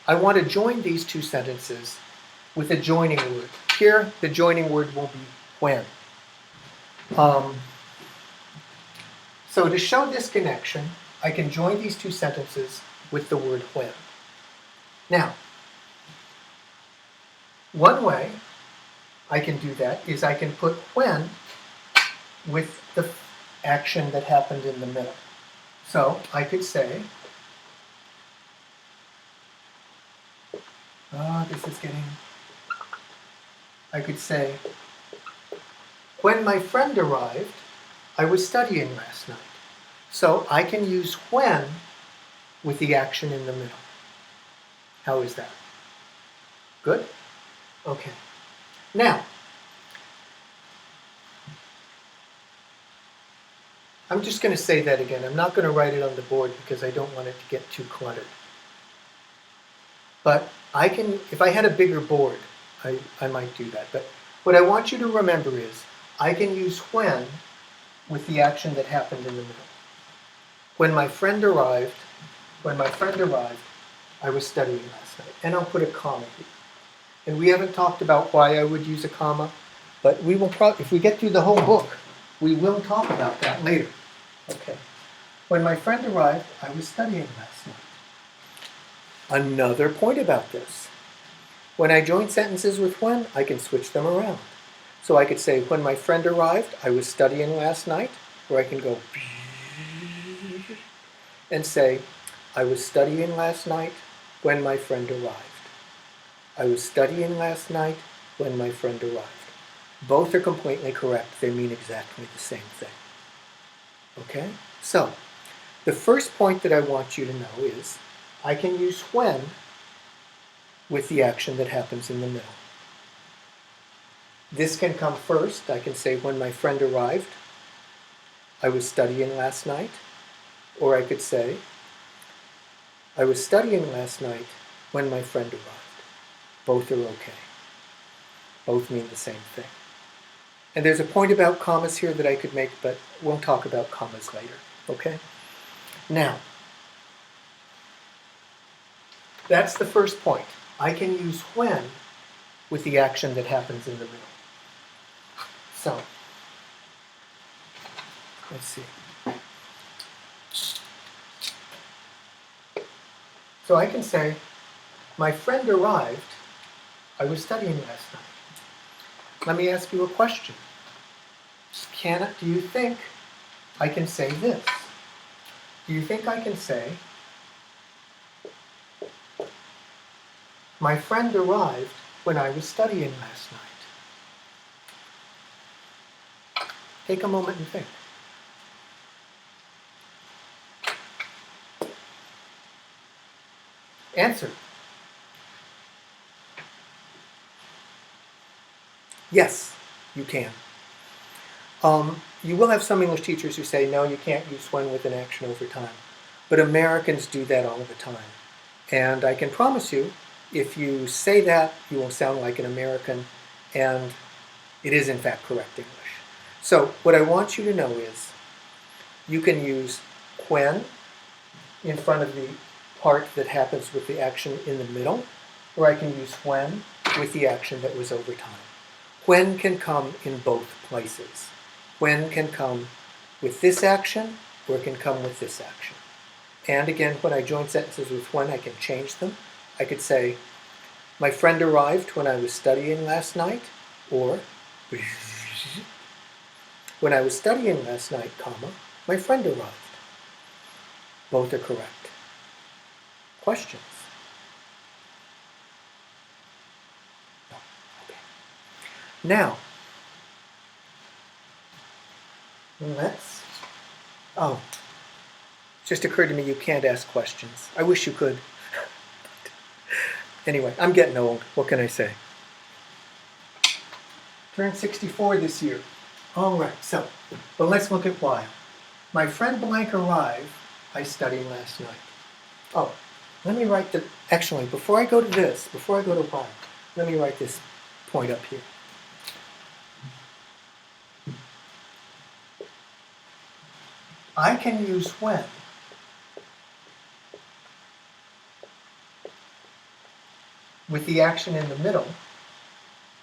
I want to join these two sentences with a joining word. Here, the joining word will be when. So to show this connection, I can join these two sentences with the word when. Now, one way I can do that is I can put when with the action that happened in the middle. So I could say, I could say, when my friend arrived, I was studying last night. So I can use when with the action in the middle. How is that? Good? Okay. Now, I'm just going to say that again. I'm not going to write it on the board because I don't want it to get too cluttered. But I can, if I had a bigger board, I might do that. But what I want you to remember is I can use when with the action that happened in the middle. When my friend arrived, I was studying last night. And I'll put a comma here. And we haven't talked about why I would use a comma, but we will probably, if we get through the whole book, we will talk about that later. Okay. When my friend arrived, I was studying last night. Another point about this. When I join sentences with when, I can switch them around. So I could say, when my friend arrived, I was studying last night, or I can go and say, I was studying last night when my friend arrived. I was studying last night when my friend arrived. Both are completely correct. They mean exactly the same thing. Okay? So, the first point that I want you to know is I can use when with the action that happens in the middle. This can come first. I can say when my friend arrived, I was studying last night. Or I could say, I was studying last night when my friend arrived. Both are okay. Both mean the same thing. And there's a point about commas here that I could make, but we'll talk about commas later, okay? Now, that's the first point. I can use when with the action that happens in the middle. So, let's see. So I can say, my friend arrived, I was studying last night. Let me ask you a question. Do you think I can say this? Do you think I can say, my friend arrived when I was studying last night? Take a moment and think. Answer. Yes, you can. You will have some English teachers who say, no, you can't use when with an action over time. But Americans do that all the time. And I can promise you, if you say that, you will sound like an American, and it is in fact correct English. So what I want you to know is, you can use when in front of the part that happens with the action in the middle, or I can use when with the action that was over time. When can come in both places. When can come with this action, or it can come with this action. And again, when I join sentences with when, I can change them. I could say, my friend arrived when I was studying last night, or when I was studying last night, comma, my friend arrived. Both are correct. Questions? No. Okay. Now, just occurred to me you can't ask questions. I wish you could. Anyway, I'm getting old. What can I say? Turned 64 this year. All right, but let's look at why. My friend blank arrived, I studied last night. Oh, let me write actually, before I go to why, let me write this point up here. I can use when with the action in the middle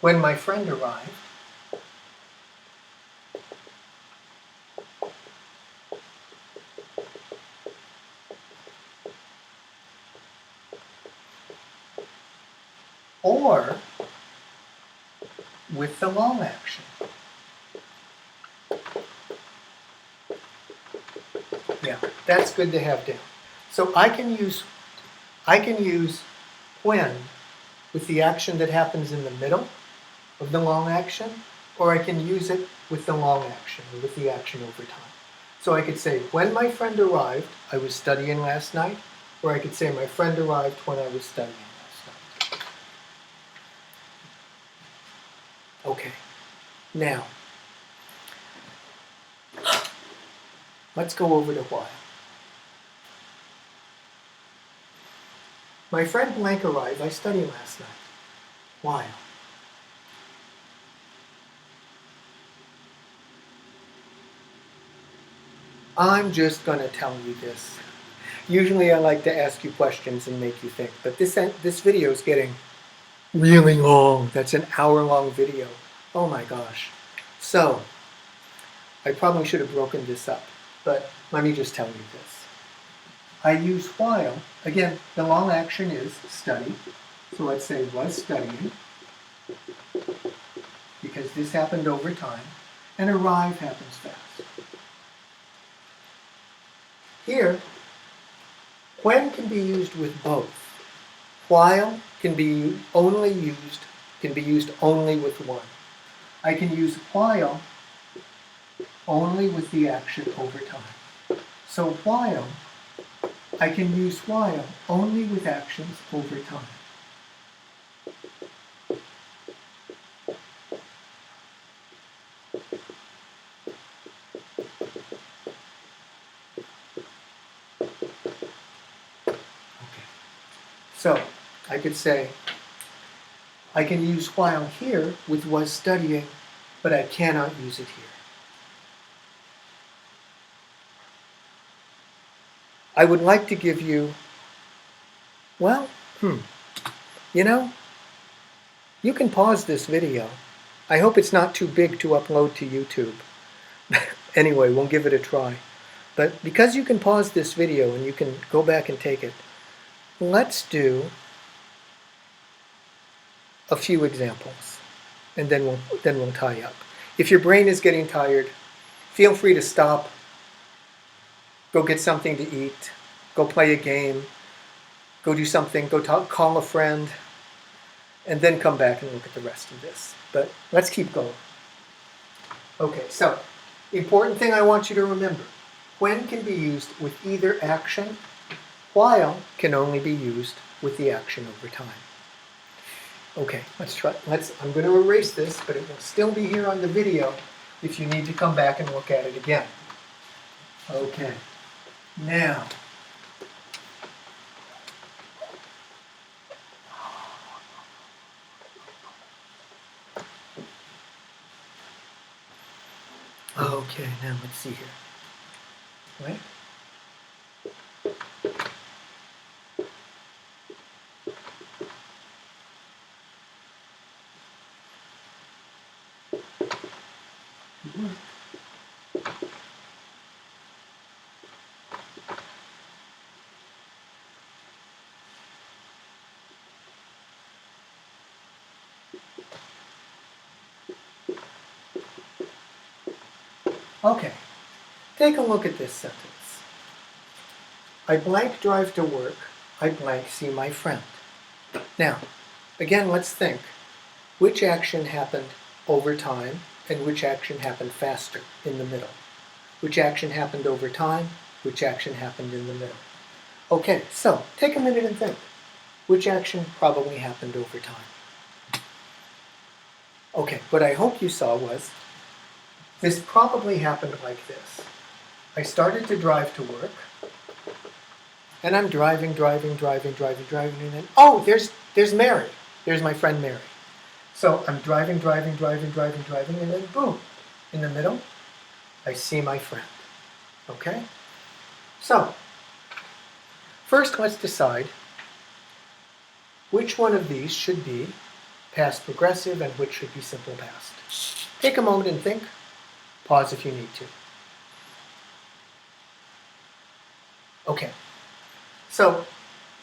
when my friend arrived, or with the long action. Yeah, that's good to have down. So I can use when with the action that happens in the middle of the long action, or I can use it with the long action, or with the action over time. So I could say, when my friend arrived, I was studying last night, or I could say, my friend arrived when I was studying last night. Okay, now, let's go over to why. My friend blank arrived, I studied last night. Why? I'm just going to tell you this. Usually I like to ask you questions and make you think, but this video is getting really long. That's an hour-long video. Oh my gosh. So, I probably should have broken this up, but let me just tell you this. I use while. Again, the long action is study. So let's say was studying, because this happened over time, and arrive happens fast. Here, when can be used with both. While can be used only with one. I can use while only with the action over time. So while, I can use while only with actions over time. So I could say, I can use while here with was studying, but I cannot use it here. I would like to give you, well, you know, you can pause this video. I hope it's not too big to upload to YouTube. Anyway, we'll give it a try. But because you can pause this video and you can go back and take it, let's do a few examples, and then we'll tie up. If your brain is getting tired, feel free to stop, go get something to eat, go play a game, go do something, call a friend, and then come back and look at the rest of this. But let's keep going. Okay, so important thing I want you to remember. When can be used with either action, while can only be used with the action over time. Okay, let's try. I'm going to erase this, but it will still be here on the video if you need to come back and look at it again. Okay, now, okay, now let's see here. Right? Okay, take a look at this sentence. I blank drive to work, I blank see my friend. Now, again, let's think. Which action happened over time and which action happened faster in the middle? Which action happened over time? Which action happened in the middle? Okay, so take a minute and think. Which action probably happened over time? Okay, what I hope you saw was this probably happened like this. I started to drive to work, and I'm driving, and then, oh, there's Mary. There's my friend Mary. So I'm driving, and then boom, in the middle, I see my friend. Okay? So, first let's decide which one of these should be past progressive and which should be simple past. Take a moment and think. Pause if you need to. Okay. So,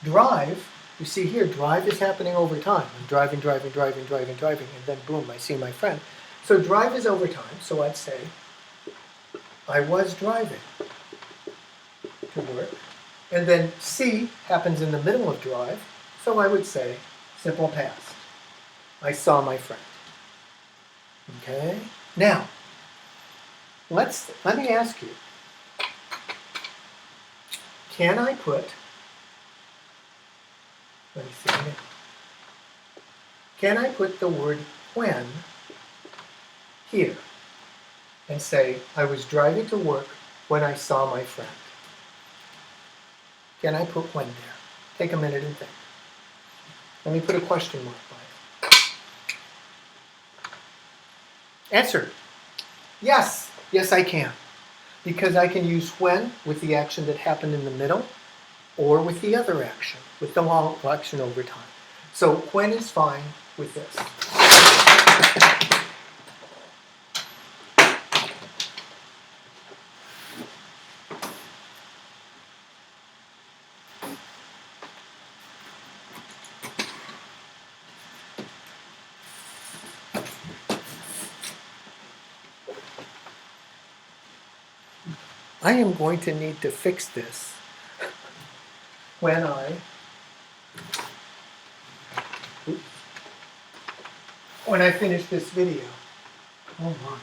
drive, you see here, drive is happening over time. I'm driving, and then boom, I see my friend. So drive is over time, so I'd say, I was driving to work. And then see happens in the middle of drive, so I would say, simple past. I saw my friend. Okay? Now, let me ask you, can I put, let me see here, can I put the word when here and say, I was driving to work when I saw my friend? Can I put when there? Take a minute and think. Let me put a question mark by it. Answer. Yes. Yes, I can. Because I can use when with the action that happened in the middle or with the other action, with the long action over time. So when is fine with this. I am going to need to fix this when I finish this video. Oh my.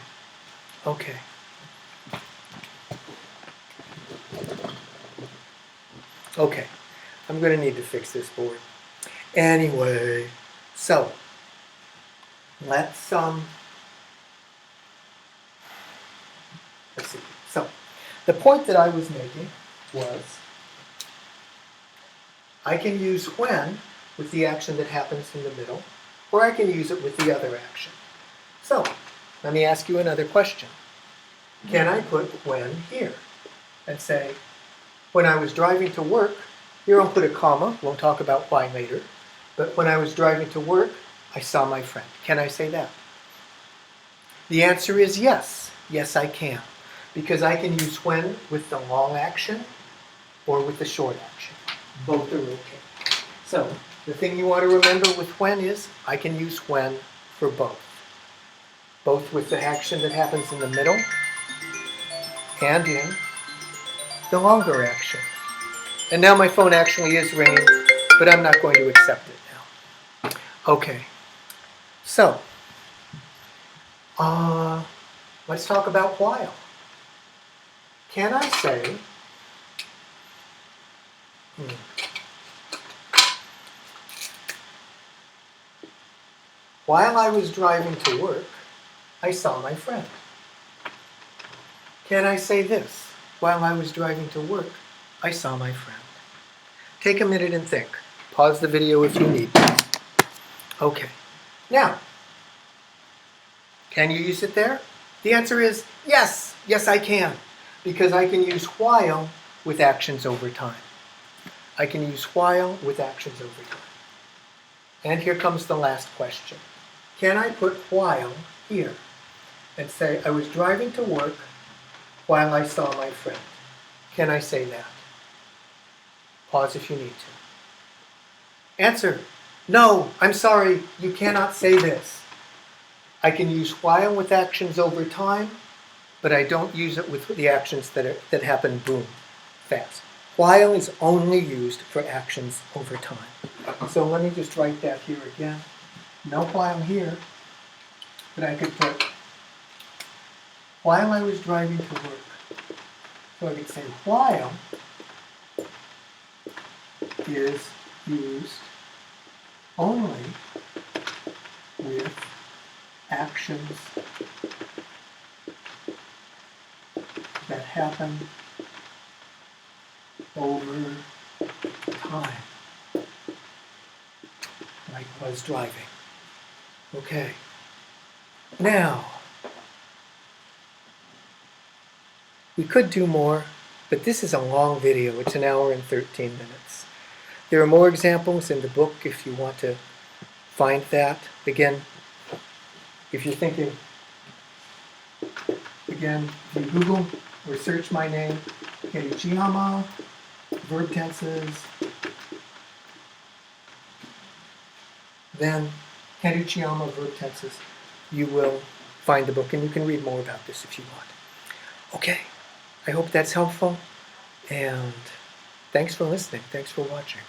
Okay. Okay, I'm going to need to fix this board. Anyway, so let's see. So the point that I was making was I can use when with the action that happens in the middle, or I can use it with the other action. So let me ask you another question. Can I put when here and say, when I was driving to work, here I'll put a comma, we'll talk about why later, but when I was driving to work, I saw my friend. Can I say that? The answer is yes. Yes, I can. Because I can use when with the long action or with the short action. Both are okay. So the thing you want to remember with when is I can use when for both. Both with the action that happens in the middle and in the longer action. And now my phone actually is ringing, but I'm not going to accept it now. Okay, so let's talk about while. Can I say, while I was driving to work, I saw my friend? Can I say this? While I was driving to work, I saw my friend. Take a minute and think. Pause the video if you need to. Okay. Now, can you use it there? The answer is yes. Yes, I can. Because I can use while with actions over time. I can use while with actions over time. And here comes the last question. Can I put while here and say I was driving to work while I saw my friend? Can I say that? Pause if you need to. Answer, no, I'm sorry, you cannot say this. I can use while with actions over time, but I don't use it with the actions that happen boom, fast. While is only used for actions over time. So let me just write that here again. No while here, but I could put while I was driving to work. So I could say while is used only with actions that happen over time, like was driving. Okay. Now, we could do more, but this is a long video. It's 1 hour and 13 minutes. There are more examples in the book if you want to find that. Again, if you're thinking, again, if you Google or search my name, Kenny Chiyama, verb tenses, then Kenny Chiyama, verb tenses, you will find the book and you can read more about this if you want. Okay, I hope that's helpful, and thanks for listening. Thanks for watching.